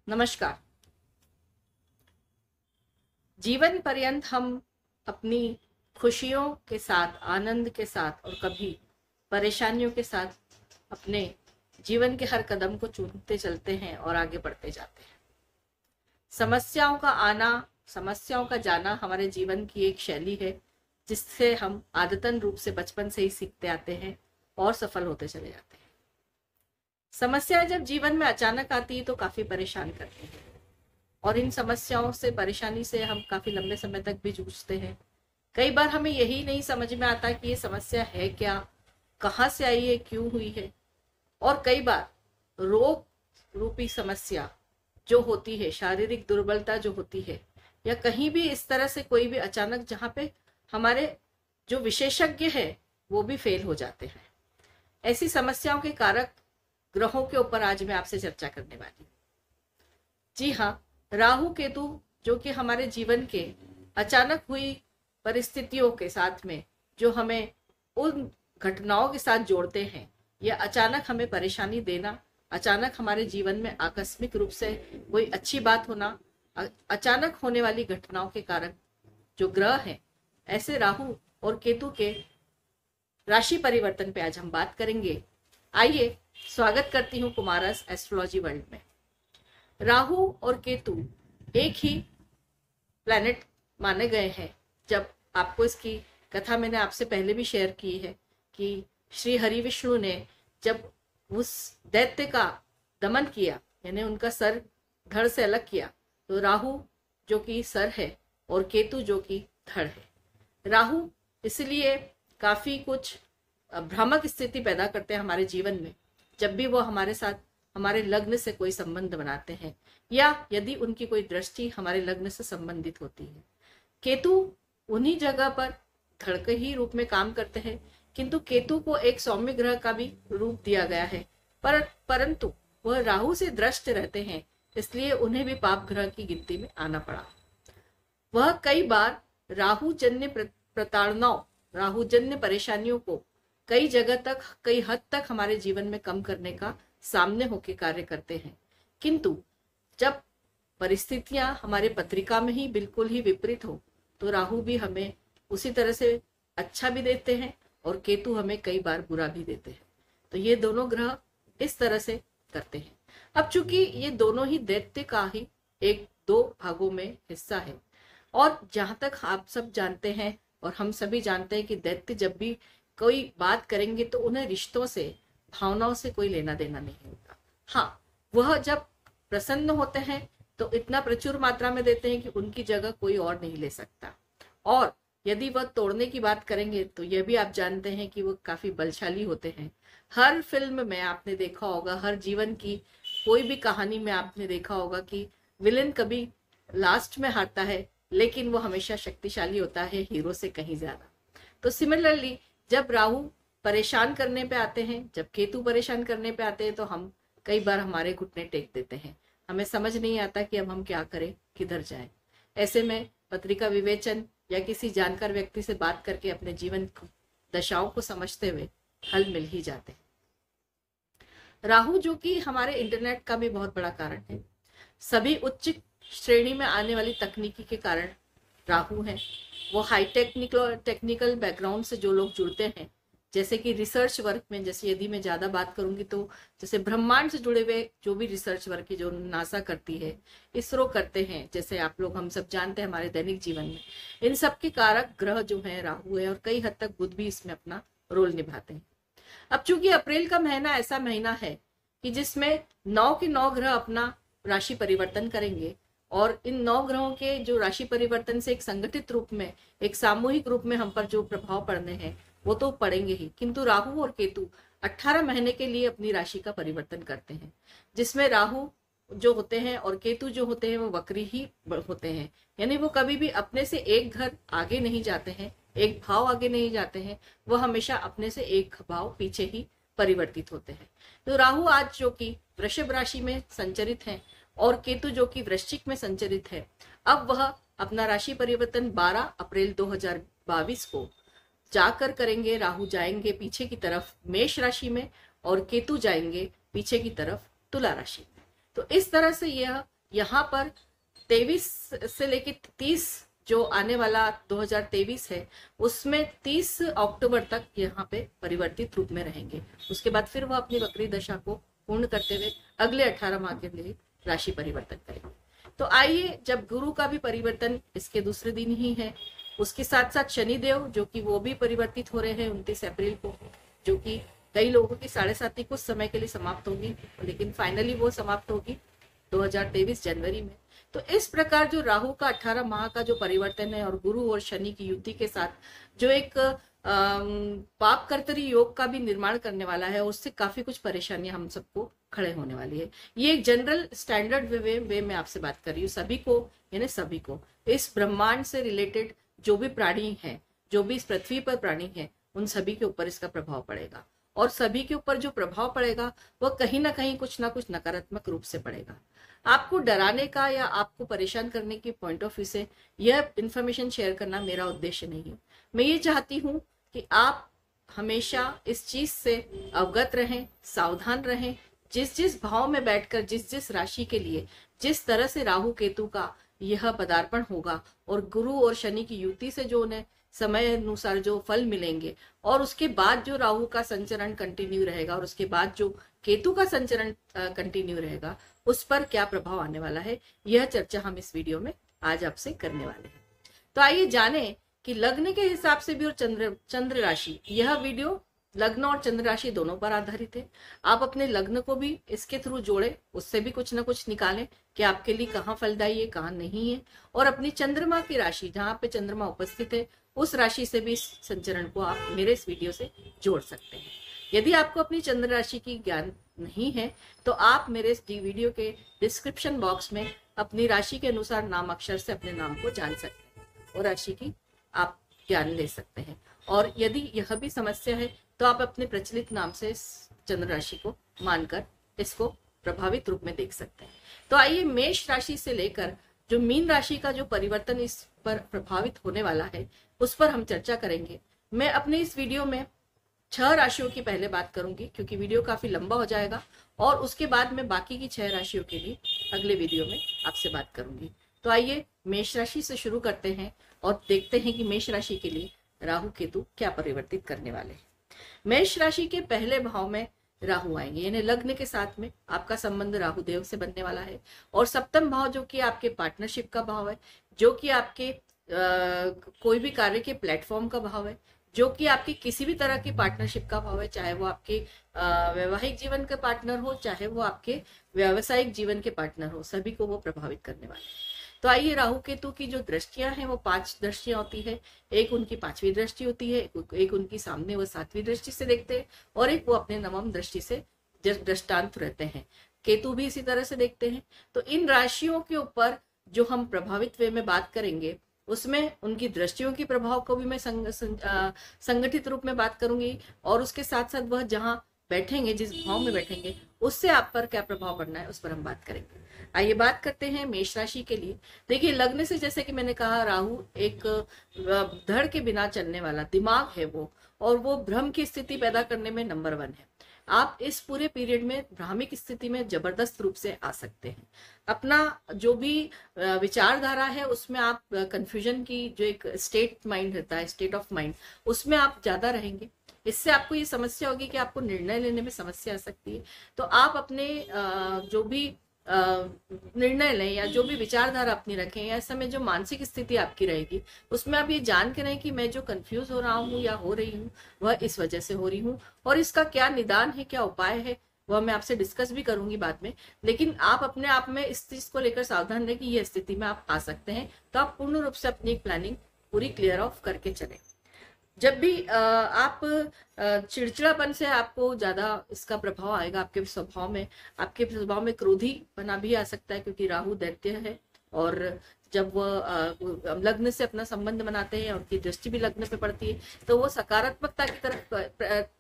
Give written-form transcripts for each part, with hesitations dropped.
नमस्कार। जीवन पर्यंत हम अपनी खुशियों के साथ, आनंद के साथ और कभी परेशानियों के साथ अपने जीवन के हर कदम को चूमते चलते हैं और आगे बढ़ते जाते हैं। समस्याओं का आना, समस्याओं का जाना हमारे जीवन की एक शैली है जिससे हम आदतन रूप से बचपन से ही सीखते आते हैं और सफल होते चले जाते हैं। समस्याएं जब जीवन में अचानक आती है तो काफी परेशान करती है और इन समस्याओं से, परेशानी से हम काफी लंबे समय तक भी जूझते हैं। कई बार हमें यही नहीं समझ में आता कि ये समस्या है क्या, कहाँ से आई है, क्यों हुई है। और कई बार रोग रूपी समस्या जो होती है, शारीरिक दुर्बलता जो होती है, या कहीं भी इस तरह से कोई भी अचानक जहाँ पे हमारे जो विशेषज्ञ है वो भी फेल हो जाते हैं। ऐसी समस्याओं के कारक ग्रहों के ऊपर आज मैं आपसे चर्चा करने वाली हूँ। जी हाँ, राहु केतु जो कि हमारे जीवन के अचानक हुई परिस्थितियों के साथ में जो हमें उन घटनाओं के साथ जोड़ते हैं, या अचानक हमें परेशानी देना, अचानक हमारे जीवन में आकस्मिक रूप से कोई अच्छी बात होना, अचानक होने वाली घटनाओं के कारण जो ग्रह हैं, ऐसे राहु और केतु के राशि परिवर्तन पे आज हम बात करेंगे। आइए, स्वागत करती हूँ कुमारस एस्ट्रोलॉजी वर्ल्ड में। राहु और केतु एक ही प्लैनेट माने गए हैं। जब आपको इसकी कथा मैंने आपसे पहले भी शेयर की है कि श्री हरि विष्णु ने जब उस दैत्य का दमन किया, यानी उनका सर धड़ से अलग किया, तो राहु जो कि सर है और केतु जो कि धड़ है। राहु इसलिए काफी कुछ भ्रामक स्थिति पैदा करते हैं हमारे जीवन में जब भी वो हमारे साथ, हमारे लग्न से कोई संबंध बनाते हैं, या यदि उनकी कोई दृष्टि हमारे लग्न से संबंधित होती है। केतु उन्हीं जगह पर धड़ के ही रूप में काम करते हैं, किंतु केतु को एक सौम्य ग्रह का भी रूप दिया गया है, परंतु वह राहु से दृष्ट रहते हैं, इसलिए उन्हें भी पाप ग्रह की गिनती में आना पड़ा। वह कई बार राहु जन्य प्रताड़नाओं, राहु जन्य परेशानियों को कई जगह तक, कई हद तक हमारे जीवन में कम करने का सामने होकर कार्य करते हैं। किंतु जब परिस्थितियां हमारे पत्रिका में ही बिल्कुल ही विपरीत हो, तो राहु भी हमें उसी तरह से अच्छा भी देते हैं और केतु हमें कई बार बुरा भी देते हैं। तो ये दोनों ग्रह इस तरह से करते हैं। अब चूंकि ये दोनों ही दैत्य का ही एक दो भागों में हिस्सा है, और जहां तक आप सब जानते हैं और हम सभी जानते हैं कि दैत्य जब भी कोई बात करेंगे तो उन्हें रिश्तों से, भावनाओं से कोई लेना देना नहीं होता। हाँ, वह जब प्रसन्न होते हैं तो इतना प्रचुर मात्रा में देते हैं कि उनकी जगह कोई और नहीं ले सकता। और यदि वह तोड़ने की बात करेंगे तो यह भी आप जानते हैं कि वो काफी बलशाली होते हैं। हर फिल्म में आपने देखा होगा, हर जीवन की कोई भी कहानी में आपने देखा होगा कि विलेन कभी लास्ट में हारता है, लेकिन वो हमेशा शक्तिशाली होता है हीरो से कहीं ज्यादा। तो सिमिलरली जब राहु परेशान करने पे आते हैं, जब केतु परेशान करने पे आते हैं, तो हम कई बार हमारे घुटने टेक देते हैं। हमें समझ नहीं आता कि अब हम क्या करें, किधर जाएं। ऐसे में पत्रिका विवेचन या किसी जानकार व्यक्ति से बात करके अपने जीवन दशाओं को समझते हुए हल मिल ही जाते हैं। राहु जो कि हमारे इंटरनेट का भी बहुत बड़ा कारण है। सभी उच्च श्रेणी में आने वाली तकनीकी के कारण राहु है। वो हाई टेक्निकल बैकग्राउंड से जो लोग जुड़ते हैं, जैसे कि रिसर्च वर्क में, जैसे यदि मैं ज्यादा बात करूंगी तो जैसे ब्रह्मांड से जुड़े हुए जो भी रिसर्च वर्क है, जो नासा करती है, इसरो करते हैं, जैसे आप लोग हम सब जानते हैं हमारे दैनिक जीवन में, इन सब के कारक ग्रह जो है राहु है, और कई हद तक बुध भी इसमें अपना रोल निभाते हैं। अब चूंकि अप्रैल का महीना ऐसा महीना है कि जिसमें 9 के 9 ग्रह अपना राशि परिवर्तन करेंगे, और इन 9 ग्रहों के जो राशि परिवर्तन से एक संगठित रूप में, एक सामूहिक रूप में हम पर जो प्रभाव पड़ने हैं वो तो पड़ेंगे ही, किंतु राहु और केतु 18 महीने के लिए अपनी राशि का परिवर्तन करते हैं, जिसमें राहु जो होते हैं और केतु जो होते हैं वो वक्री ही होते हैं। यानी वो कभी भी अपने से एक घर आगे नहीं जाते हैं, एक भाव आगे नहीं जाते हैं, वो हमेशा अपने से एक भाव पीछे ही परिवर्तित होते हैं। तो राहु आज जो कि वृषभ राशि में संचरित है और केतु जो कि वृश्चिक में संचरित है, अब वह अपना राशि परिवर्तन 12 अप्रैल 2022 को जाकर करेंगे। राहु जाएंगे पीछे की तरफ मेष राशि में और केतु जाएंगे पीछे की तरफ तुला राशि में। तो इस तरह से यह यहाँ पर 23 से लेकर 30 जो आने वाला 2023 है, उसमें 30 अक्टूबर तक यहाँ पे परिवर्तित रूप में रहेंगे। उसके बाद फिर वह अपनी वक्री दशा को पूर्ण करते हुए अगले 18 माह के लिए राशि परिवर्तन करेंगे। तो आइए, जब गुरु का भी परिवर्तन इसके दूसरे दिन ही है, उसके साथ साथ शनिदेव जो कि वो भी परिवर्तित हो रहे हैं 29 अप्रैल को, जो कि कई लोगों की 7.5 कुछ समय के लिए समाप्त होगी, लेकिन फाइनली वो समाप्त होगी 2023 जनवरी में। तो इस प्रकार जो राहु का 18 माह का जो परिवर्तन है और गुरु और शनि की युति के साथ जो एक पाप कर्तरी योग का भी निर्माण करने वाला है, उससे काफी कुछ परेशानियां हम सबको खड़े होने वाली है। ये एक जनरल स्टैंडर्ड वे में आपसे बात कर रही हूँ। सभी को, यानी सभी को, इस ब्रह्मांड से रिलेटेड जो भी प्राणी है, जो भी इस पृथ्वी पर प्राणी है, उन सभी के ऊपर इसका प्रभाव पड़ेगा। और सभी के ऊपर जो प्रभाव पड़ेगा वह कहीं ना कहीं कुछ ना कुछ नकारात्मक रूप से पड़ेगा। आपको डराने का या आपको परेशान करने की पॉइंट ऑफ व्यू से यह इंफॉर्मेशन शेयर करना मेरा उद्देश्य नहीं है। मैं ये चाहती हूँ कि आप हमेशा इस चीज से अवगत रहें, सावधान रहें। जिस जिस भाव में बैठकर, जिस जिस राशि के लिए जिस तरह से राहु केतु का यह पदार्पण होगा और गुरु और शनि की युति से जो उन्हें समय अनुसार जो फल मिलेंगे, और उसके बाद जो राहु का संचरण कंटिन्यू रहेगा और उसके बाद जो केतु का संचरण कंटिन्यू रहेगा, उस पर क्या प्रभाव आने वाला है, यह चर्चा हम इस वीडियो में आज आपसे करने वाले हैं। तो आइए जाने कि लग्न के हिसाब से भी और चंद्र राशि, यह वीडियो लग्न और चंद्र राशि दोनों पर आधारित है। आप अपने लग्न को भी इसके थ्रू जोड़े, उससे भी कुछ ना कुछ निकालें कि आपके लिए कहाँ फलदायी है, कहाँ नहीं है, और अपनी चंद्रमा की राशि जहाँ पे चंद्रमा उपस्थित है उस राशि से भी इस संचरण को आप मेरे इस वीडियो से जोड़ सकते हैं। यदि आपको अपनी चंद्र राशि की ज्ञान नहीं है तो आप मेरे इस वीडियो के डिस्क्रिप्शन बॉक्स में अपनी राशि के अनुसार नाम अक्षर से अपने नाम को जान सकते हैं और राशि की आप ज्ञान ले सकते हैं। और यदि यह भी समस्या है तो आप अपने प्रचलित नाम से इस चंद्र राशि को मानकर इसको प्रभावित रूप में देख सकते हैं। तो आइए, मेष राशि से लेकर जो मीन राशि का जो परिवर्तन इस पर प्रभावित होने वाला है उस पर हम चर्चा करेंगे। मैं अपने इस वीडियो में 6 राशियों की पहले बात करूंगी क्योंकि वीडियो काफी लंबा हो जाएगा, और उसके बाद मैं बाकी की 6 राशियों के लिए अगले वीडियो में आपसे बात करूंगी। तो आइए मेष राशि से शुरू करते हैं और देखते हैं कि मेष राशि के लिए राहु केतु क्या परिवर्तित करने वाले हैं। मेष राशि के पहले भाव में राहु आएंगे, यानी लग्न के साथ में आपका संबंध राहु देव से बनने वाला है। और सप्तम भाव जो कि आपके पार्टनरशिप का भाव है, जो कि आपके कोई भी कार्य के प्लेटफॉर्म का भाव है, जो कि आपकी किसी भी तरह की पार्टनरशिप का भाव है, चाहे वो आपके वैवाहिक जीवन के पार्टनर हो, चाहे वो आपके व्यावसायिक जीवन के पार्टनर हो, सभी को वो प्रभावित करने वाले हैं। तो आइए, राहु केतु की जो दृष्टियां हैं वो 5 दृष्टियां होती है। एक उनकी 5वीं दृष्टि होती है, एक उनकी सामने वो 7वीं दृष्टि से देखते हैं, और एक वो अपने 9वीं दृष्टि से दृष्टांत रहते हैं। केतु भी इसी तरह से देखते हैं। तो इन राशियों के ऊपर जो हम प्रभावित वे में बात करेंगे उसमें उनकी दृष्टियों की प्रभाव को भी मैं संगठित रूप में बात करूंगी, और उसके साथ साथ वह जहां बैठेंगे, जिस भाव में बैठेंगे, उससे आप पर क्या प्रभाव पड़ना है उस पर हम बात करेंगे। आइए बात करते हैं मेष राशि के लिए। देखिए, लग्न से जैसे कि मैंने कहा, राहु एक धड़ के बिना चलने वाला दिमाग है वो, और वो भ्रम की स्थिति पैदा करने में नंबर 1 है। आप इस पूरे पीरियड में भ्रामिक स्थिति में जबरदस्त रूप से आ सकते हैं। अपना जो भी विचारधारा है उसमें आप कंफ्यूजन की जो एक स्टेट माइंड रहता है, स्टेट ऑफ माइंड, उसमें आप ज्यादा रहेंगे। इससे आपको ये समस्या होगी कि आपको निर्णय लेने में समस्या आ सकती है। तो आप अपने जो भी निर्णय लें या जो भी विचारधारा अपनी रखें, या इस समय जो मानसिक स्थिति आपकी रहेगी उसमें आप ये जान के रहें कि मैं जो कंफ्यूज हो रहा हूँ या हो रही हूँ वह इस वजह से हो रही हूँ, और इसका क्या निदान है, क्या उपाय है, वह मैं आपसे डिस्कस भी करूंगी बाद में। लेकिन आप अपने आप में इस चीज को लेकर सावधान रहें कि ये स्थिति में आप आ सकते हैं। तो आप पूर्ण रूप से अपनी एक प्लानिंग पूरी क्लियर ऑफ करके चलें। जब भी आप चिड़चिड़ापन से आपको ज्यादा इसका प्रभाव आएगा आपके स्वभाव में क्रोधी बना भी आ सकता है, क्योंकि राहु दैत्य है, और जब वह लग्न से अपना संबंध बनाते हैं और उनकी दृष्टि भी लग्न पे पड़ती है, तो वो सकारात्मकता की तरफ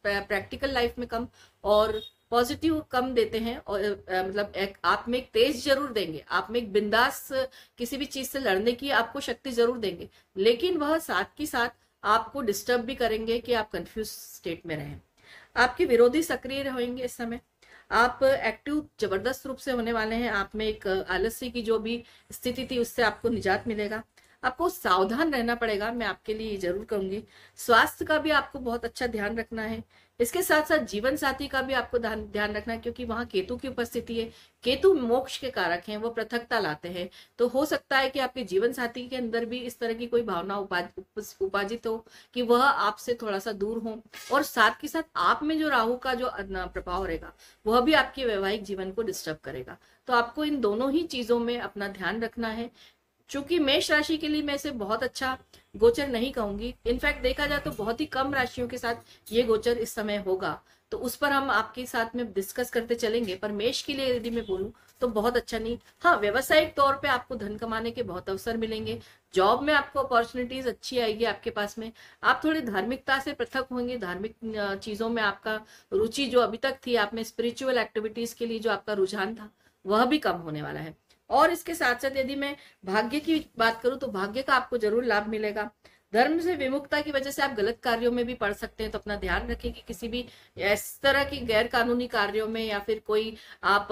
प्रैक्टिकल लाइफ में कम और पॉजिटिव कम देते हैं। और मतलब आप में एक तेज जरूर देंगे, आप में एक बिंदास किसी भी चीज से लड़ने की आपको शक्ति जरूर देंगे, लेकिन वह साथ की साथ आपको डिस्टर्ब भी करेंगे कि आप कंफ्यूज स्टेट में रहें। आपके विरोधी सक्रिय रहेंगे इस समय। आप एक्टिव जबरदस्त रूप से होने वाले हैं। आप में एक आलस्य की जो भी स्थिति थी उससे आपको निजात मिलेगा। आपको सावधान रहना पड़ेगा, मैं आपके लिए जरूर कहूंगी। स्वास्थ्य का भी आपको बहुत अच्छा ध्यान रखना है। इसके साथ साथ जीवन साथी का भी आपको ध्यान रखना है, क्योंकि वहां केतु की उपस्थिति है। केतु मोक्ष के कारक हैं, वो पृथकता लाते हैं। तो हो सकता है कि आपके जीवन साथी के अंदर भी इस तरह की कोई भावना उपाजित हो कि वह आपसे थोड़ा सा दूर हो, और साथ के साथ आप में जो राहु का जो प्रभाव रहेगा वह भी आपके वैवाहिक जीवन को डिस्टर्ब करेगा। तो आपको इन दोनों ही चीजों में अपना ध्यान रखना है। चूंकि मेष राशि के लिए मैं इसे बहुत अच्छा गोचर नहीं कहूंगी, इनफैक्ट देखा जाए तो बहुत ही कम राशियों के साथ ये गोचर इस समय होगा, तो उस पर हम आपके साथ में डिस्कस करते चलेंगे। पर मेष के लिए यदि मैं बोलूं तो बहुत अच्छा नहीं। हाँ, व्यवसायिक तौर पे आपको धन कमाने के बहुत अवसर मिलेंगे। जॉब में आपको अपॉर्चुनिटीज अच्छी आएगी आपके पास में। आप थोड़ी धार्मिकता से पृथक होंगे, धार्मिक चीजों में आपका रुचि जो अभी तक थी, आप में स्पिरिचुअल एक्टिविटीज के लिए जो आपका रुझान था वह भी कम होने वाला है। और इसके साथ साथ यदि मैं भाग्य की बात करूं तो भाग्य का आपको जरूर लाभ मिलेगा। धर्म से विमुखता की वजह से आप गलत कार्यों में भी पड़ सकते हैं, तो अपना ध्यान रखें कि किसी भी इस तरह की गैर कानूनी कार्यों में या फिर कोई आप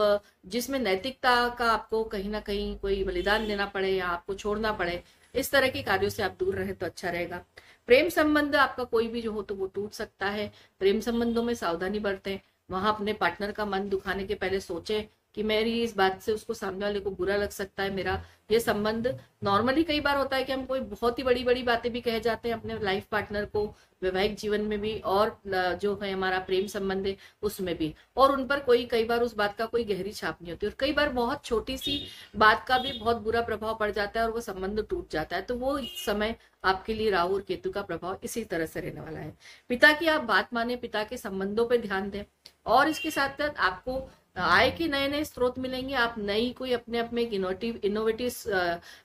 जिसमें नैतिकता का आपको कहीं ना कहीं कोई बलिदान देना पड़े या आपको छोड़ना पड़े, इस तरह के कार्यों से आप दूर रहे तो अच्छा रहेगा। प्रेम संबंध आपका कोई भी जो हो तो वो टूट सकता है। प्रेम संबंधों में सावधानी बरतें। वहां अपने पार्टनर का मन दुखाने के पहले सोचें कि मेरी इस बात से उसको सामने वाले को बुरा लग सकता है। मेरा ये संबंध, नॉर्मली कई बार होता है कि हम कोई बहुत ही बड़ी बड़ी बातें भी कह जाते हैं अपने लाइफ पार्टनर को, वैवाहिक जीवन में भी और जो है हमारा प्रेम संबंध है उसमें भी, और उन पर कोई कई बार उस बात का कोई गहरी छाप नहीं होती, और कई बार बहुत छोटी सी बात का भी बहुत बुरा प्रभाव पड़ जाता है और वो संबंध टूट जाता है। तो वो समय आपके लिए राहु और केतु का प्रभाव इसी तरह से रहने वाला है। पिता की आप बात माने, पिता के संबंधों पर ध्यान दें, और इसके साथ साथ आपको आय के नए नए स्रोत मिलेंगे। आप नई कोई अपने आप में इनोवेटिव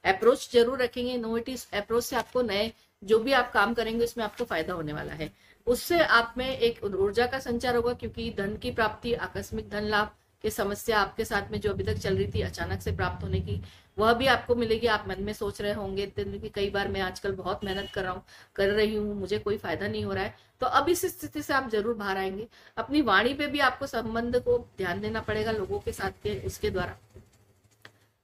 अप्रोच जरूर रखेंगे। इनोवेटिव अप्रोच से आपको नए जो भी आप काम करेंगे उसमें आपको फायदा होने वाला है। उससे आप में एक ऊर्जा का संचार होगा, क्योंकि धन की प्राप्ति, आकस्मिक धन लाभ की समस्या आपके साथ में जो अभी तक चल रही थी अचानक से प्राप्त होने की, वह भी आपको मिलेगी। आप मन में सोच रहे होंगे कि कई बार मैं आजकल बहुत मेहनत कर रही हूँ, मुझे कोई फायदा नहीं हो रहा है, तो अब इस स्थिति से आप जरूर बाहर आएंगे। अपनी वाणी पे भी आपको संबंध को ध्यान देना पड़ेगा लोगों के साथ के उसके द्वारा।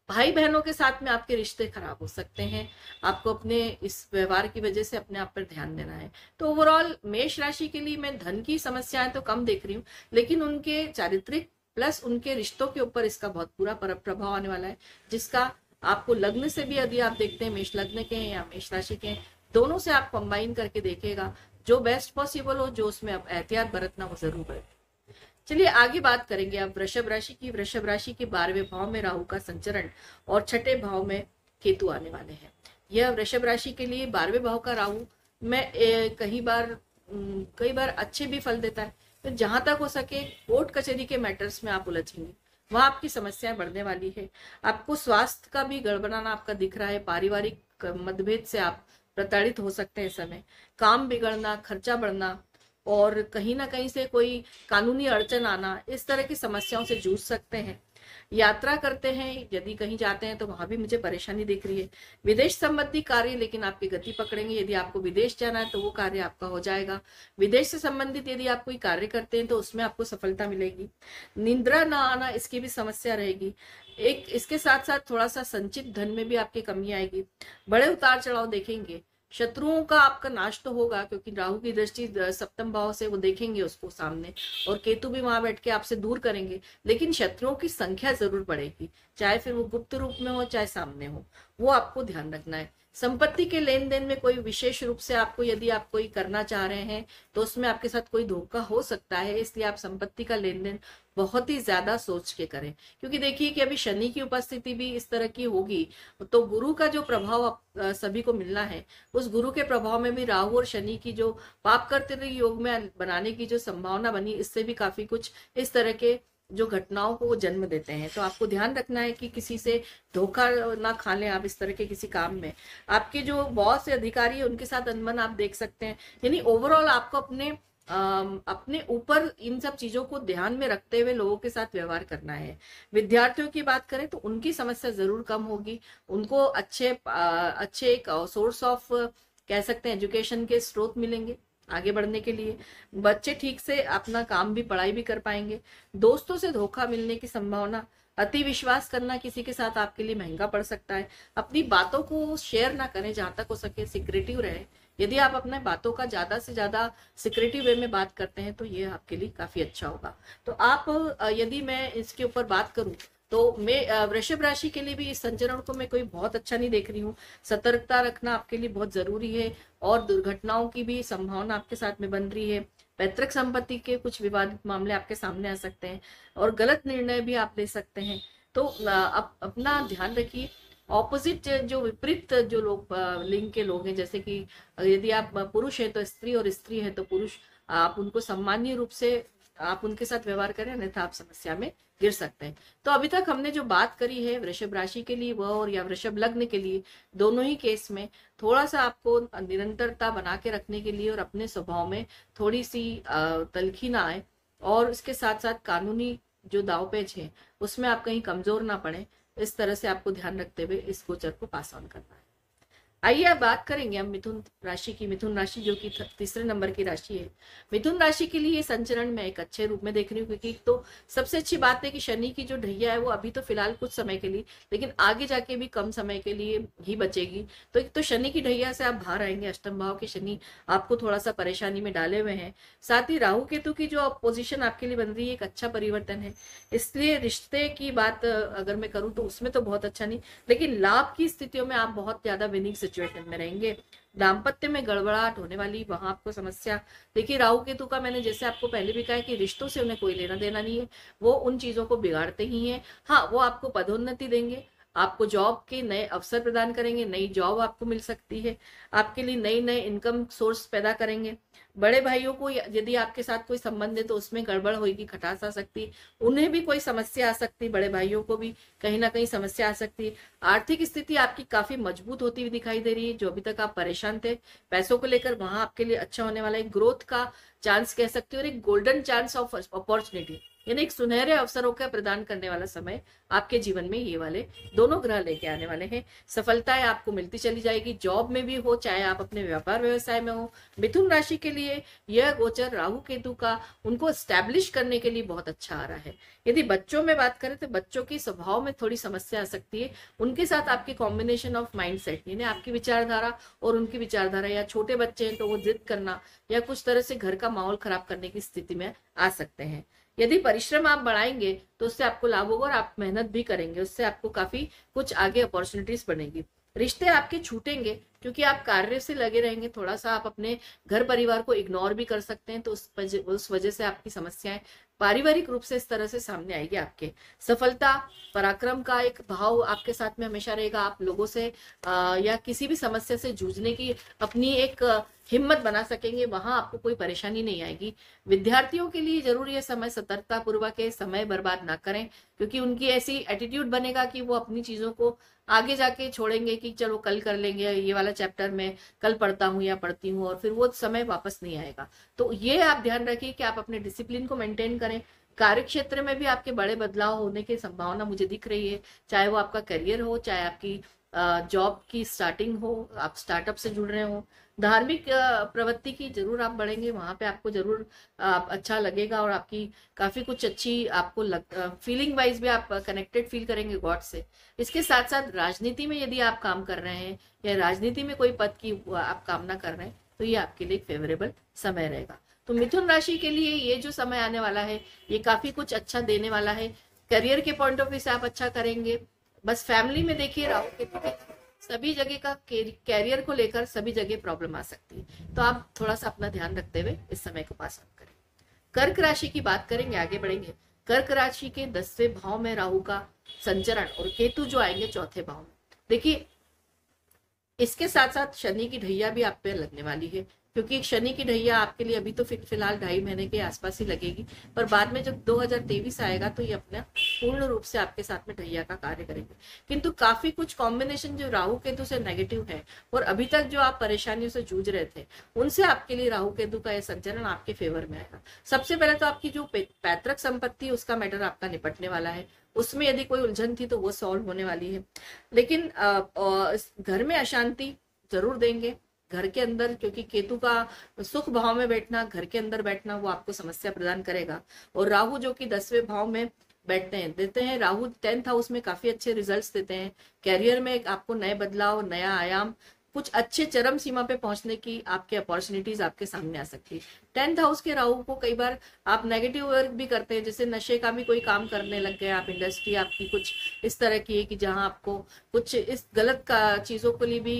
भाई बहनों के साथ में आपके रिश्ते खराब हो सकते हैं। आपको अपने इस व्यवहार की वजह से अपने आप पर ध्यान देना है। तो ओवरऑल मेष राशि के लिए मैं धन की समस्याएं तो कम देख रही हूँ, लेकिन उनके चारित्रिक प्लस उनके रिश्तों के ऊपर इसका बहुत बुरा प्रभाव आने वाला है, जिसका आपको लग्न से भी यदि आप देखते हैं मेष लग्न के हैं या मेष राशि के हैं, दोनों से आप कंबाइन करके देखेगा जो बेस्ट पॉसिबल हो, जो उसमें आप एहतियात बरतना वो जरूर है। चलिए आगे बात करेंगे अब वृषभ राशि की। वृषभ राशि के 12वें भाव में राहु का संचरण और छठे भाव में केतु आने वाले हैं। यह वृषभ राशि के लिए 12वें भाव का राहु में कई बार अच्छे भी फल देता है, तो जहां तक हो सके कोर्ट कचहरी के मैटर्स में आप उलझेंगे, वहां आपकी समस्याएं बढ़ने वाली है। आपको स्वास्थ्य का भी गड़बड़ाना आपका दिख रहा है। पारिवारिक मतभेद से आप प्रताड़ित हो सकते हैं इस समय। काम बिगड़ना, खर्चा बढ़ना और कहीं ना कहीं से कोई कानूनी अड़चन आना, इस तरह की समस्याओं से जूझ सकते हैं। यात्रा करते हैं, यदि कहीं जाते हैं तो वहां भी मुझे परेशानी दिख रही है। विदेश संबंधी कार्य लेकिन आपकी गति पकड़ेंगे। यदि आपको विदेश जाना है तो वो कार्य आपका हो जाएगा। विदेश से संबंधित यदि आप कोई कार्य करते हैं तो उसमें आपको सफलता मिलेगी। निद्रा ना आना, इसकी भी समस्या रहेगी। एक इसके साथ साथ थोड़ा सा संचित धन में भी आपकी कमी आएगी। बड़े उतार चढ़ाव देखेंगे। शत्रुओं का आपका नाश तो होगा, क्योंकि राहु की दृष्टि सप्तम भाव से वो देखेंगे उसको सामने, और केतु भी वहां बैठ के आपसे दूर करेंगे, लेकिन शत्रुओं की संख्या जरूर बढ़ेगी, चाहे फिर वो गुप्त रूप में हो चाहे सामने हो, वो आपको ध्यान रखना है। संपत्ति के लेन देन में कोई विशेष रूप से आपको यदि आप कोई करना चाह रहे हैं तो उसमें आपके साथ कोई धोखा हो सकता है, इसलिए आप संपत्ति का लेन देन बहुत ही ज्यादा सोच के करें। क्योंकि देखिए कि अभी शनि की उपस्थिति भी इस तरह की होगी, तो गुरु का जो प्रभाव सभी को मिलना है, उस गुरु के प्रभाव में भी राहु और शनि की जो पाप करते योग में बनाने की जो संभावना बनी, इससे भी काफी कुछ इस तरह के जो घटनाओं को वो जन्म देते हैं। तो आपको ध्यान रखना है कि किसी से धोखा ना खा लें आप इस तरह के किसी काम में। आपके जो बॉस या अधिकारी है उनके साथ अनबन आप देख सकते हैं। यानी ओवरऑल आपको अपने ऊपर इन सब चीजों को ध्यान में रखते हुए लोगों के साथ व्यवहार करना है। विद्यार्थियों की बात करें तो उनकी समस्या जरूर कम होगी। उनको अच्छे एक सोर्स ऑफ कह सकते हैं एजुकेशन के स्रोत मिलेंगे। आगे बढ़ने के लिए। बच्चे ठीक से अपना काम भी, पढ़ाई भी कर पाएंगे। दोस्तों से धोखा मिलने की संभावना, अति विश्वास करना किसी के साथ आपके लिए महंगा पड़ सकता है। अपनी बातों को शेयर ना करें, जहां तक हो सके सिक्रेटिव रहे। यदि आप अपने बातों का ज्यादा से ज्यादा सिक्रेटिव वे में बात करते हैं तो ये आपके लिए काफी अच्छा होगा। तो आप यदि मैं इसके ऊपर बात करूं तो मैं वृषभ राशि के लिए भी इस संचरण को मैं कोई बहुत अच्छा नहीं देख रही हूँ। सतर्कता रखना आपके लिए बहुत जरूरी है, और दुर्घटनाओं की भी संभावना आपके साथ में बन रही है। पैतृक संपत्ति के कुछ विवादित मामले आपके सामने आ सकते हैं, और गलत निर्णय भी आप ले सकते हैं। तो अपना ध्यान रखिए। ऑपोजिट जो विपरीत जो लोग लिंग के लोग हैं, जैसे कि यदि आप पुरुष है तो स्त्री, और स्त्री है तो पुरुष, आप उनको सम्मानीय रूप से आप उनके साथ व्यवहार करें, अन्यथा आप समस्या में गिर सकते हैं। तो अभी तक हमने जो बात करी है वृषभ राशि के लिए वह, और या वृषभ लग्न के लिए, दोनों ही केस में थोड़ा सा आपको निरंतरता बना के रखने के लिए और अपने स्वभाव में थोड़ी सी तलखी ना आए, और इसके साथ साथ कानूनी जो दावपेच है उसमें आप कहीं कमजोर ना पड़े, इस तरह से आपको ध्यान रखते हुए इस गोचर को पास ऑन करना है। आइए अब बात करेंगे हम मिथुन राशि की। मिथुन राशि जो कि तीसरे नंबर की राशि है। मिथुन राशि के लिए ये संचरण मैं एक अच्छे रूप में देख रही हूँ, क्योंकि तो सबसे अच्छी बात है कि शनि की जो ढैया है वो अभी तो फिलहाल कुछ समय के लिए, लेकिन आगे जाके भी कम समय के लिए ही बचेगी। तो एक तो शनि की ढैया से आप बाहर आएंगे। अष्टम भाव के शनि आपको थोड़ा सा परेशानी में डाले हुए हैं। साथ ही राहु केतु की जो पोजिशन आपके लिए बन रही है एक अच्छा परिवर्तन है। इसलिए रिश्ते की बात अगर मैं करूँ तो उसमें तो बहुत अच्छा नहीं, लेकिन लाभ की स्थितियों में आप बहुत ज्यादा विनिंग सिचुएशन में रहेंगे। दाम्पत्य में गड़बड़ाहट होने वाली, वहां आपको समस्या। देखिए राहु केतु का मैंने जैसे आपको पहले भी कहा है कि रिश्तों से उन्हें कोई लेना देना नहीं है, वो उन चीजों को बिगाड़ते ही हैं। हाँ, वो आपको पदोन्नति देंगे, आपको जॉब के नए अवसर प्रदान करेंगे, नई जॉब आपको मिल सकती है, आपके लिए नई नए इनकम सोर्स पैदा करेंगे। बड़े भाइयों को यदि आपके साथ कोई संबंध है तो उसमें गड़बड़ होगी, खटास आ सकती, उन्हें भी कोई समस्या आ सकती, बड़े भाइयों को भी कहीं ना कहीं समस्या आ सकती। आर्थिक स्थिति आपकी काफी मजबूत होती हुई दिखाई दे रही है। जो अभी तक आप परेशान थे पैसों को लेकर, वहां आपके लिए अच्छा होने वाला है। ग्रोथ का चांस कह सकते हो, और एक गोल्डन चांस ऑफ अपॉर्चुनिटी, यानी एक सुनहरे अवसरों का प्रदान करने वाला समय आपके जीवन में ये वाले दोनों ग्रह लेके आने वाले हैं। सफलताएं आपको मिलती चली जाएगी, जॉब में भी हो चाहे आप अपने व्यापार व्यवसाय में हो। मिथुन राशि के लिए यह गोचर राहु केतु का उनको स्टैब्लिश करने के लिए बहुत अच्छा आ रहा है। यदि बच्चों में बात करें तो बच्चों की स्वभाव में थोड़ी समस्या आ सकती है। उनके साथ आपकी कॉम्बिनेशन ऑफ माइंडसेट, यानी आपकी विचारधारा और उनकी विचारधारा, या छोटे बच्चे हैं तो वो जिद करना या कुछ तरह से घर का माहौल खराब करने की स्थिति में आ सकते हैं। यदि परिश्रम आप बढ़ाएंगे तो उससे आपको लाभ होगा, और आप मेहनत भी करेंगे, उससे आपको काफी कुछ आगे अपॉर्चुनिटीज बनेगी। रिश्ते आपके छूटेंगे क्योंकि आप कार्य से लगे रहेंगे। थोड़ा सा आप अपने घर परिवार को इग्नोर भी कर सकते हैं, तो उस वजह से आपकी समस्याएं पारिवारिक रूप से इस तरह से सामने आएगी। आपके सफलता पराक्रम का एक भाव आपके साथ में हमेशा रहेगा। आप लोगों से या किसी भी समस्या से जूझने की अपनी एक हिम्मत बना सकेंगे, वहां आपको कोई परेशानी नहीं आएगी। विद्यार्थियों के लिए जरूरी है समय सतर्कता पूर्वक है, समय बर्बाद ना करें, क्योंकि उनकी ऐसी एटीट्यूड बनेगा कि वो अपनी चीजों को आगे जाके छोड़ेंगे कि चलो कल कर लेंगे, ये वाला चैप्टर मैं कल पढ़ता हूँ या पढ़ती हूँ, और फिर वो समय वापस नहीं आएगा। तो ये आप ध्यान रखिए कि आप अपने डिसिप्लिन को मेंटेन करें। कार्य क्षेत्र में भी आपके बड़े बदलाव होने की संभावना मुझे दिख रही है, चाहे वो आपका करियर हो, चाहे आपकी जॉब की स्टार्टिंग हो, आप स्टार्टअप से जुड़ रहे हो। धार्मिक प्रवृत्ति की जरूर आप बढ़ेंगे, वहां पे आपको जरूर अच्छा लगेगा, और आपकी काफी कुछ अच्छी आपको फीलिंग वाइज भी आप कनेक्टेड फील करेंगे गॉड से। इसके साथ साथ राजनीति में यदि आप काम कर रहे हैं या राजनीति में कोई पद की आप कामना कर रहे हैं तो ये आपके लिए फेवरेबल समय रहेगा। तो मिथुन राशि के लिए ये जो समय आने वाला है ये काफी कुछ अच्छा देने वाला है। करियर के पॉइंट ऑफ व्यू से आप अच्छा करेंगे। बस फैमिली में देखिए राहु केतु के सभी जगह का कैरियर को लेकर सभी जगह प्रॉब्लम आ सकती है, तो आप थोड़ा सा अपना ध्यान रखते हुए इस समय को पास ऑन करें। कर्क राशि की बात करेंगे, आगे बढ़ेंगे। कर्क राशि के 10वें भाव में राहु का संचरण और केतु जो आएंगे चौथे भाव में। देखिए इसके साथ साथ शनि की ढैया भी आप पे लगने वाली है, क्योंकि शनि की ढैया आपके लिए अभी तो फिलहाल 2.5 महीने के आसपास ही लगेगी, पर बाद में जब 2023 आएगा तो ये अपना पूर्ण रूप से आपके साथ में ढैया का कार्य करेंगे। किंतु काफी कुछ कॉम्बिनेशन जो राहु केतु से नेगेटिव है, और अभी तक जो आप परेशानियों से जूझ रहे थे उनसे आपके लिए राहु केतु का यह संचरण आपके फेवर में आएगा। सबसे पहले तो आपकी जो पैतृक संपत्ति उसका मैटर आपका निपटने वाला है, उसमें यदि कोई उलझन थी तो वो सॉल्व होने वाली है। लेकिन घर में अशांति जरूर देंगे, घर के अंदर, क्योंकि केतु का सुख भाव में बैठना, घर के अंदर बैठना, वो आपको समस्या प्रदान करेगा। और राहु जो कि 10वें भाव में बैठते हैं, देते हैं, राहु 10th हाउस में काफी अच्छे रिजल्ट्स देते हैं। कैरियर में आपको नए बदलाव, नया आयाम, कुछ अच्छे चरम सीमा पे पहुंचने की आपके अपॉर्चुनिटीज आपके सामने आ सकती है। 10th हाउस के राहु को कई बार आप नेगेटिव वर्क भी करते हैं, जैसे नशे का भी कोई काम करने लग गए आप, इंडस्ट्री आपकी कुछ इस तरह की है कि जहां आपको कुछ इस गलत का चीजों के लिए भी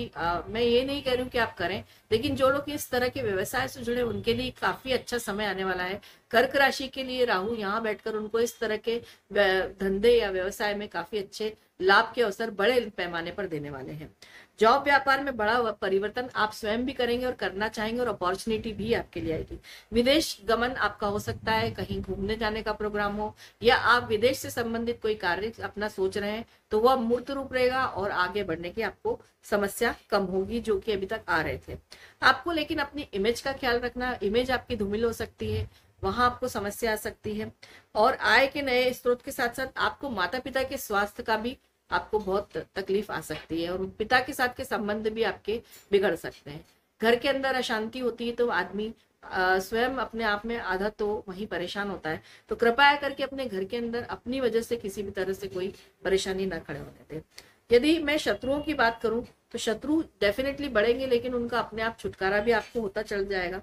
मैं ये नहीं कह रही हूँ कि आप करें, लेकिन जो लोग इस तरह के व्यवसाय से जुड़े उनके लिए काफी अच्छा समय आने वाला है। कर्क राशि के लिए राहु यहाँ बैठकर उनको इस तरह के धंधे या व्यवसाय में काफी अच्छे लाभ के अवसर बड़े पैमाने पर देने वाले हैं। जॉब व्यापार में बड़ा परिवर्तन आप स्वयं भी करेंगे और करना चाहेंगे, और अपॉर्चुनिटी भी आपके लिए आएगी। विदेश गमन आपका हो सकता है, कहीं घूमने जाने का प्रोग्राम हो, या आप विदेश से संबंधित कोई कार्य अपना सोच रहे हैं तो वह मूर्त रूप रहेगा और आगे बढ़ने की आपको समस्या कम होगी जो कि अभी तक आ रहे थे। आपको लेकिन अपनी इमेज का ख्याल रखना, इमेज आपकी धूमिल हो सकती है, वहां आपको समस्या आ सकती है। और आय के नए स्रोत के साथ साथ आपको माता पिता के स्वास्थ्य का भी आपको बहुत तकलीफ आ सकती है, और पिता के साथ के संबंध भी आपके बिगड़ सकते हैं। घर के अंदर अशांति होती है तो आदमी स्वयं अपने आप में आधा तो वही परेशान होता है। तो कृपया करके अपने घर के अंदर अपनी वजह से किसी भी तरह से कोई परेशानी ना खड़े होने दें। यदि मैं शत्रुओं की बात करूं तो शत्रु डेफिनेटली बढ़ेंगे, लेकिन उनका अपने आप छुटकारा भी आपको होता चल जाएगा।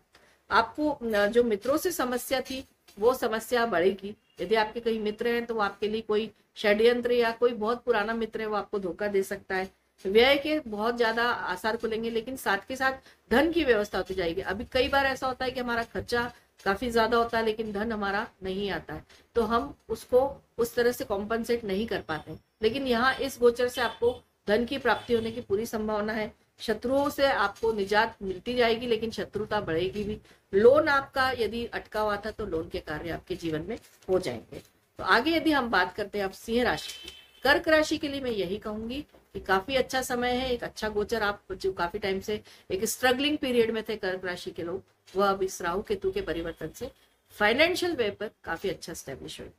आपको जो मित्रों से समस्या थी वो समस्या बढ़ेगी। यदि आपके कई मित्र हैं तो आपके लिए कोई षड्यंत्र या कोई बहुत पुराना मित्र है वो आपको धोखा दे सकता है। व्यय के बहुत ज्यादा आसार खुलेंगे, लेकिन साथ के साथ धन की व्यवस्था होती जाएगी। अभी कई बार ऐसा होता है कि हमारा खर्चा काफी ज्यादा होता है लेकिन धन हमारा नहीं आता है, तो हम उसको उस तरह से कॉम्पनसेट नहीं कर पाते। लेकिन यहाँ इस गोचर से आपको धन की प्राप्ति होने की पूरी संभावना है। शत्रुओं से आपको निजात मिलती जाएगी, लेकिन शत्रुता बढ़ेगी भी। लोन आपका यदि अटका हुआ था तो लोन के कार्य आपके जीवन में हो जाएंगे। तो आगे यदि हम बात करते हैं अब सिंह राशि की, कर्क राशि के लिए मैं यही कहूंगी कि काफी अच्छा समय है, एक अच्छा गोचर। आप जो काफी टाइम से एक स्ट्रगलिंग पीरियड में थे कर्क राशि के लोग, वह अब इस राहु केतु के परिवर्तन से फाइनेंशियल वे पर काफी अच्छा स्टेब्लिश हुए।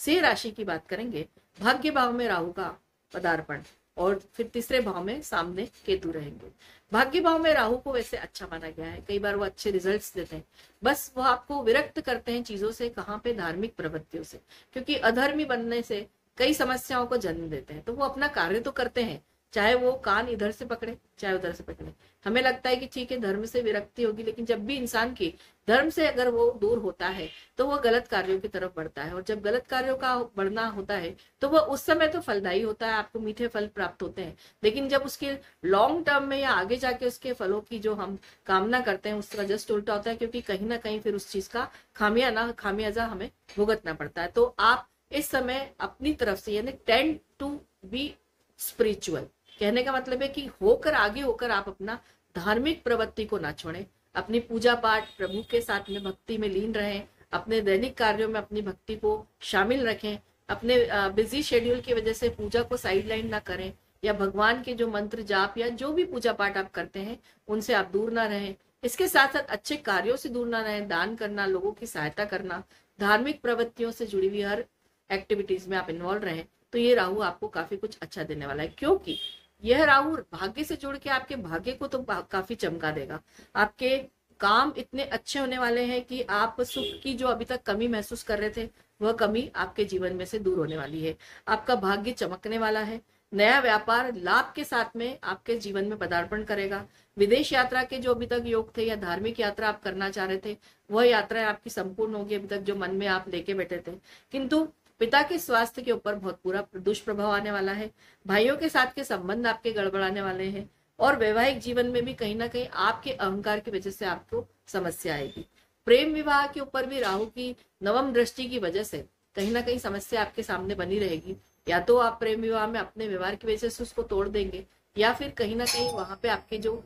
सिंह राशि की बात करेंगे, भाग्य भाव में राहु का पदार्पण और फिर तीसरे भाव में सामने केतु रहेंगे। भाग्य भाव में राहु को वैसे अच्छा माना गया है, कई बार वो अच्छे रिजल्ट्स देते हैं, बस वो आपको विरक्त करते हैं चीजों से, कहाँ पे धर्मिक प्रवृत्तियों से, क्योंकि अधर्मी बनने से कई समस्याओं को जन्म देते हैं। तो वो अपना कार्य तो करते हैं, चाहे वो कान इधर से पकड़े चाहे उधर से पकड़े। हमें लगता है कि ठीक है धर्म से विरक्ति होगी, लेकिन जब भी इंसान की धर्म से अगर वो दूर होता है तो वह गलत कार्यों की तरफ बढ़ता है, और जब गलत कार्यों का बढ़ना होता है तो वह उस समय तो फलदायी होता है, आपको मीठे फल प्राप्त होते हैं, लेकिन जब उसके लॉन्ग टर्म में या आगे जाके उसके फलों की जो हम कामना करते हैं उसका जस्ट उल्टा होता है, क्योंकि कहीं ना कहीं फिर उस चीज का खामियाजा हमें भुगतना पड़ता है। तो आप इस समय अपनी तरफ से यानी टेंड टू बी स्पिरिचुअल, कहने का मतलब है कि आगे होकर आप अपना धार्मिक प्रवृत्ति को ना छोड़ें, अपनी पूजा पाठ प्रभु के साथ में भक्ति में लीन रहें, अपने दैनिक कार्यों में अपनी भक्ति को शामिल रखें, अपने बिजी शेड्यूल की वजह से पूजा को साइडलाइन ना करें, या भगवान के जो मंत्र जाप या जो भी पूजा पाठ आप करते हैं उनसे आप दूर ना रहें। इसके साथ साथ अच्छे कार्यों से दूर ना रहें, दान करना, लोगों की सहायता करना, धार्मिक प्रवृत्तियों से जुड़ी हुई हर एक्टिविटीज में आप इन्वॉल्व रहें। तो ये राहु आपको काफी कुछ अच्छा देने वाला है, क्योंकि यह राहु भाग्य से जुड़ के आपके भाग्य को तो काफी चमका देगा। आपके काम इतने अच्छे होने वाले हैं कि आप सुख की जो अभी तक कमी महसूस कर रहे थे वह कमी आपके जीवन में से दूर होने वाली है। आपका भाग्य चमकने वाला है। नया व्यापार लाभ के साथ में आपके जीवन में पदार्पण करेगा। विदेश यात्रा के जो अभी तक योग थे या धार्मिक यात्रा आप करना चाह रहे थे वह यात्रा आपकी संपूर्ण होगी, अभी तक जो मन में आप लेके बैठे थे। किंतु पिता के स्वास्थ्य के ऊपर बहुत बुरा दुष्प्रभाव आने वाला है। भाइयों के साथ के संबंध आपके गड़बड़ाने वाले हैं, और वैवाहिक जीवन में भी कहीं ना कहीं आपके अहंकार की वजह से आपको समस्या आएगी। प्रेम विवाह के ऊपर भी राहु की नवम दृष्टि की वजह से कहीं ना कहीं समस्या आपके सामने बनी रहेगी। या तो आप प्रेम विवाह में अपने व्यवहार की वजह से उसको तोड़ देंगे, या फिर कहीं ना कहीं वहां पे आपके जो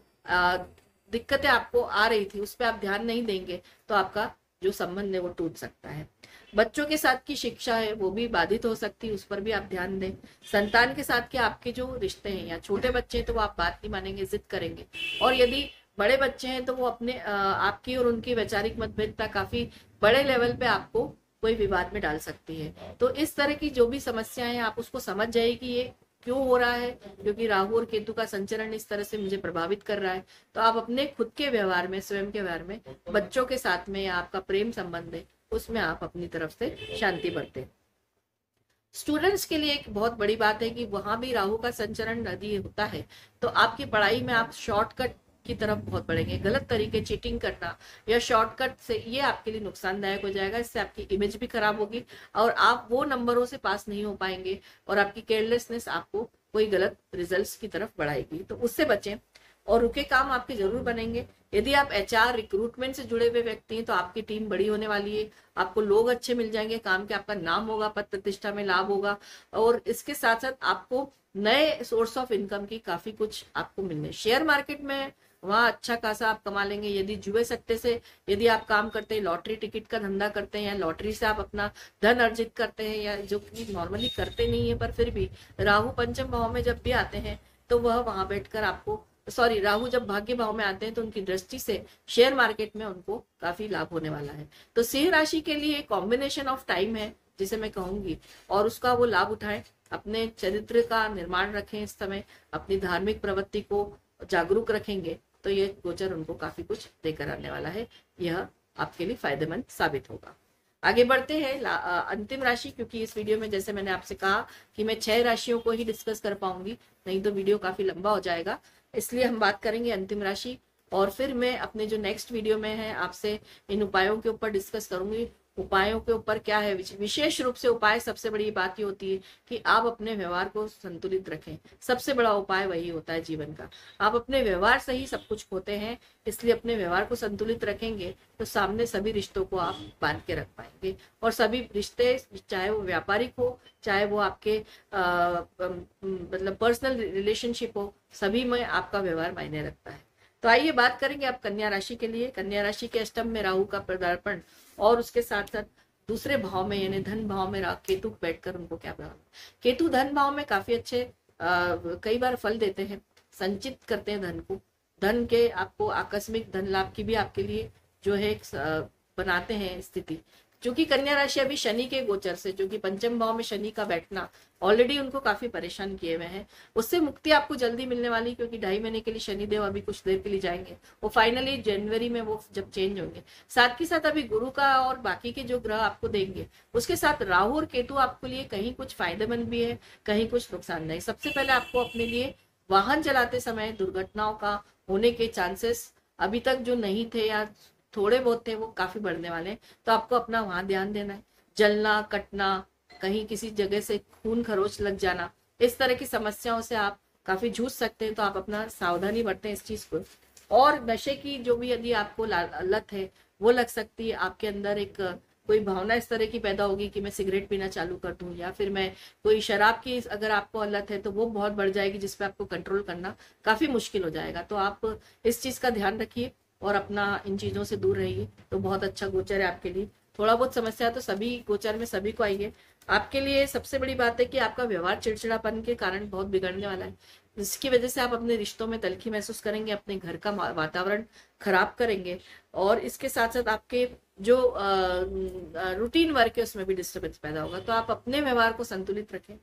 दिक्कतें आपको आ रही थी उस पर आप ध्यान नहीं देंगे तो आपका जो संबंध है वो टूट सकता है। बच्चों के साथ की शिक्षा है वो भी बाधित हो सकती है, उस पर भी आप ध्यान दें। संतान के साथ के आपके जो रिश्ते हैं, या छोटे बच्चे हैं तो वो आप बात नहीं मानेंगे, जिद करेंगे, और यदि बड़े बच्चे हैं तो वो अपने आपकी और उनकी वैचारिक मतभेदता काफी बड़े लेवल पे आपको कोई विवाद में डाल सकती है। तो इस तरह की जो भी समस्याएं आप उसको समझ जाइए कि ये क्यों हो रहा है? क्योंकि राहु और केतु का संचरण इस तरह से मुझे प्रभावित कर रहा है। तो आप अपने खुद के व्यवहार में, स्वयं के व्यवहार में, बच्चों के साथ में या आपका प्रेम संबंध है उसमें आप अपनी तरफ से शांति बरतें। स्टूडेंट्स के लिए एक बहुत बड़ी बात है कि वहां भी राहु का संचरण यदि होता है तो आपकी पढ़ाई में आप शॉर्टकट की तरफ बहुत बढ़ेंगे। गलत तरीके, चीटिंग करना या शॉर्टकट से, ये आपके लिए नुकसानदायक हो जाएगा। इससे आपकी इमेज भी खराब होगी और आप वो नंबरों से पास नहीं हो पाएंगे और आपकी केयरलेसनेस आपको कोई गलत रिजल्ट्स की तरफ बढ़ाएगी। तो उससे बचें और रुके काम आपके जरूर बनेंगे। यदि आप एचआर, रिक्रूटमेंट से जुड़े हुए व्यक्ति हैं तो आपकी टीम बड़ी होने वाली है, आपको लोग अच्छे मिल जाएंगे, काम के आपका नाम होगा, पद प्रतिष्ठा में लाभ होगा और इसके साथ साथ आपको नए सोर्स ऑफ इनकम की काफी कुछ आपको मिलने। शेयर मार्केट में वहां अच्छा खासा आप कमा लेंगे। यदि जुए सट्टे से यदि आप काम करते हैं, लॉटरी टिकट का धंधा करते हैं या लॉटरी से आप अपना धन अर्जित करते हैं, या जो कि नॉर्मली करते नहीं है पर फिर भी राहु पंचम भाव में जब भी आते हैं तो वह वहां बैठकर आपको, सॉरी, राहु जब भाग्य भाव में आते हैं तो उनकी दृष्टि से शेयर मार्केट में उनको काफी लाभ होने वाला है। तो सिंह राशि के लिए कॉम्बिनेशन ऑफ टाइम है जिसे मैं कहूंगी, और उसका वो लाभ उठाएं। अपने चरित्र का निर्माण रखें इस समय, अपनी धार्मिक प्रवृत्ति को जागरूक रखेंगे तो ये गोचर उनको काफी कुछ देकर आने वाला है। यह आपके लिए फायदेमंद साबित होगा। आगे बढ़ते हैं अंतिम राशि, क्योंकि इस वीडियो में जैसे मैंने आपसे कहा कि मैं 6 राशियों को ही डिस्कस कर पाऊंगी, नहीं तो वीडियो काफी लंबा हो जाएगा। इसलिए हम बात करेंगे अंतिम राशि और फिर मैं अपने जो नेक्स्ट वीडियो में है आपसे इन उपायों के ऊपर डिस्कस करूंगी। उपायों के ऊपर क्या है, विशेष रूप से उपाय, सबसे बड़ी बात ये होती है कि आप अपने व्यवहार को संतुलित रखें। सबसे बड़ा उपाय वही होता है जीवन का। आप अपने व्यवहार से ही सब कुछ खोते हैं, इसलिए अपने व्यवहार को संतुलित रखेंगे तो सामने सभी रिश्तों को आप बांध के रख पाएंगे। और सभी रिश्ते, चाहे वो व्यापारिक हो, चाहे वो आपके मतलब पर्सनल रिलेशनशिप हो, सभी में आपका व्यवहार मायने रखता है। तो आइए बात करेंगे आप कन्या राशि के लिए। कन्या राशि के अष्टम में राहु का पदार्पण और उसके साथ साथ दूसरे भाव में यानी धन भाव में केतु बैठकर उनको क्या प्रभाव। केतु धन भाव में काफी अच्छे कई बार फल देते हैं, संचित करते हैं धन को, धन के आपको आकस्मिक धन लाभ की भी आपके लिए जो है बनाते हैं स्थिति। क्योंकि कन्या राशि अभी शनि के गोचर से, जो कि पंचम भाव में शनि का बैठना ऑलरेडी उनको काफी परेशान किए हुए हैं, उससे मुक्ति आपको जल्दी मिलने वाली। क्योंकि 2.5 महीने के लिए शनिदेव अभी कुछ देर के लिए जाएंगे, वो फाइनली जनवरी में वो जब चेंज होंगे। साथ ही साथ अभी गुरु का और बाकी के जो ग्रह आपको देंगे, उसके साथ राहु और केतु आपके लिए कहीं कुछ फायदेमंद भी है, कहीं कुछ नुकसानदायक। सबसे पहले आपको अपने लिए वाहन चलाते समय दुर्घटनाओं का होने के चांसेस अभी तक जो नहीं थे या थोड़े बहुत थे वो काफी बढ़ने वाले हैं, तो आपको अपना वहां ध्यान देना है। जलना, कटना, कहीं किसी जगह से खून खरोच लग जाना, इस तरह की समस्याओं से आप काफी जूझ सकते हैं, तो आप अपना सावधानी बरतें इस चीज को। और नशे की जो भी यदि आपको लत है वो लग सकती है, आपके अंदर एक कोई भावना इस तरह की पैदा होगी कि मैं सिगरेट पीना चालू कर दूं, या फिर मैं कोई शराब की अगर आपको लत है तो वो बहुत बढ़ जाएगी, जिसपे आपको कंट्रोल करना काफी मुश्किल हो जाएगा। तो आप इस चीज का ध्यान रखिए और अपना इन चीजों से दूर रहिए, तो बहुत अच्छा गोचर है आपके लिए। थोड़ा बहुत समस्या तो सभी गोचर में सभी को आई है। आपके लिए सबसे बड़ी बात है कि आपका व्यवहार चिड़चिड़ापन के कारण बहुत बिगड़ने वाला है, जिसकी वजह से आप अपने रिश्तों में तलखी महसूस करेंगे, अपने घर का वातावरण खराब करेंगे और इसके साथ साथ आपके जो रूटीन वर्क है उसमें भी डिस्टर्बेंस पैदा होगा। तो आप अपने व्यवहार को संतुलित रखें।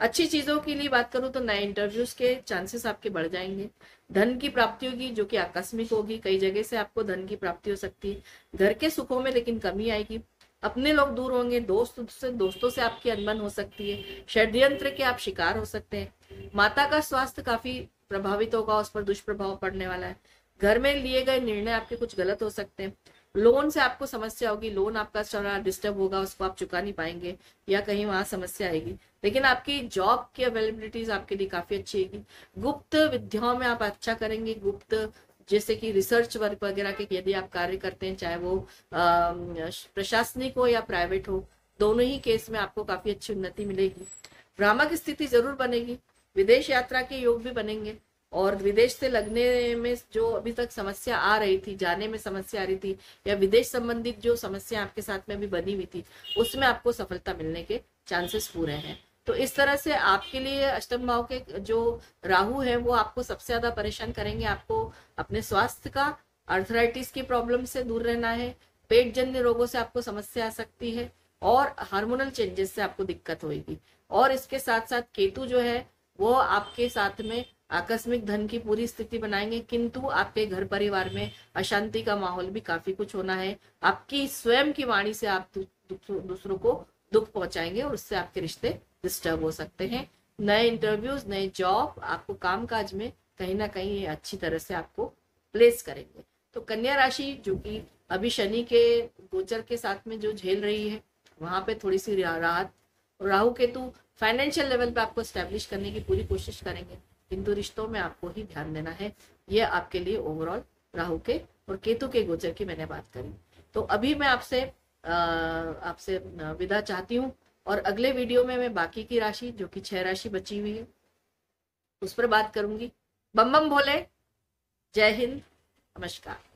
अच्छी चीजों के लिए बात करूं तो नए इंटरव्यूज के चांसेस आपके बढ़ जाएंगे। धन की प्राप्ति होगी जो कि आकस्मिक होगी, कई जगह से आपको धन की प्राप्ति हो सकती है। घर के सुखों में लेकिन कमी आएगी। अपने लोग दूर होंगे, दोस्तों से आपकी अनबन हो सकती है। षड्यंत्र के आप शिकार हो सकते हैं। माता का स्वास्थ्य काफी प्रभावित होगा, उस पर दुष्प्रभाव पड़ने वाला है। घर में लिए गए निर्णय आपके कुछ गलत हो सकते हैं। लोन से आपको समस्या होगी, लोन आपका थोड़ा डिस्टर्ब होगा, उसको आप चुका नहीं पाएंगे या कहीं वहां समस्या आएगी। लेकिन आपकी जॉब की अवेलेबिलिटीज आपके लिए काफी अच्छी होगी। गुप्त विद्याओं में आप अच्छा करेंगे। गुप्त जैसे कि रिसर्च वर्क वगैरह के यदि आप कार्य करते हैं, चाहे वो प्रशासनिक हो या प्राइवेट हो, दोनों ही केस में आपको काफी अच्छी उन्नति मिलेगी। भ्रामक स्थिति जरूर बनेगी। विदेश यात्रा के योग भी बनेंगे और विदेश से लगने में जो अभी तक समस्या आ रही थी, जाने में समस्या आ रही थी, या विदेश संबंधित जो समस्या आपके साथ में भी बनी हुई थी, उसमें आपको सफलता मिलने के चांसेस पूरे हैं। तो इस तरह से आपके लिए अष्टम भाव के जो राहु है वो आपको सबसे ज्यादा परेशान करेंगे। आपको अपने स्वास्थ्य का, आर्थराइटिस की प्रॉब्लम से दूर रहना है। पेट जन्य रोगों से आपको समस्या आ सकती है और हार्मोनल चेंजेस से आपको दिक्कत होगी। और इसके साथ साथ केतु जो है वो आपके साथ में आकस्मिक धन की पूरी स्थिति बनाएंगे, किंतु आपके घर परिवार में अशांति का माहौल भी काफी कुछ होना है। आपकी स्वयं की वाणी से आप दूसरों को दुख पहुंचाएंगे और उससे आपके रिश्ते डिस्टर्ब हो सकते हैं। नए इंटरव्यूज, नए जॉब आपको कामकाज में कहीं ना कहीं अच्छी तरह से आपको प्लेस करेंगे। तो कन्या राशि जो कि अभी शनि के गोचर के साथ में जो झेल रही है, वहां पे थोड़ी सी राहत। राहु केतु फाइनेंशियल लेवल पे आपको स्टैब्लिश करने की पूरी कोशिश करेंगे, किंतु रिश्तों में आपको ही ध्यान देना है। ये आपके लिए ओवरऑल राहु के और केतु के गोचर की मैंने बात करी। तो अभी मैं आपसे विदा चाहती हूँ, और अगले वीडियो में मैं बाकी की राशि जो कि 6 राशि बची हुई है उस पर बात करूंगी। बम बम भोले, जय हिंद, नमस्कार।